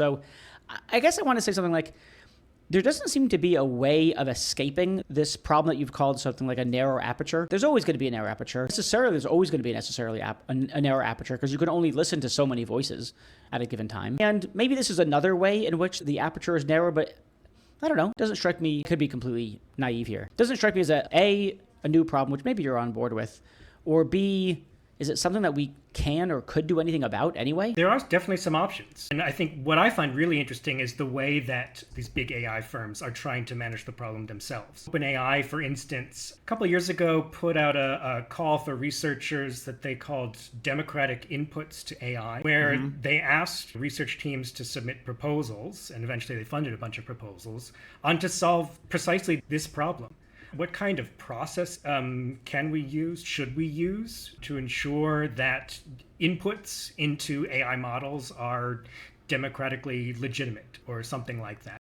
So I guess I want to say something like, there doesn't seem to be a way of escaping this problem that you've called something like a narrow aperture. There's always going to be a narrow aperture. There's always going to be a narrow aperture because you can only listen to so many voices at a given time. And maybe this is another way in which the aperture is narrow, but I don't know. Doesn't strike me, could be completely naive here. Doesn't strike me as a new problem, which maybe you're on board with, or B, is it something that we can or could do anything about anyway? There are definitely some options. And I think what I find really interesting is the way that these big AI firms are trying to manage the problem themselves. OpenAI, for instance, a couple of years ago put out a call for researchers that they called democratic inputs to AI, where they asked research teams to submit proposals, and eventually they funded a bunch of proposals, on to solve precisely this problem. What kind of process can we use, should we use to ensure that inputs into AI models are democratically legitimate or something like that?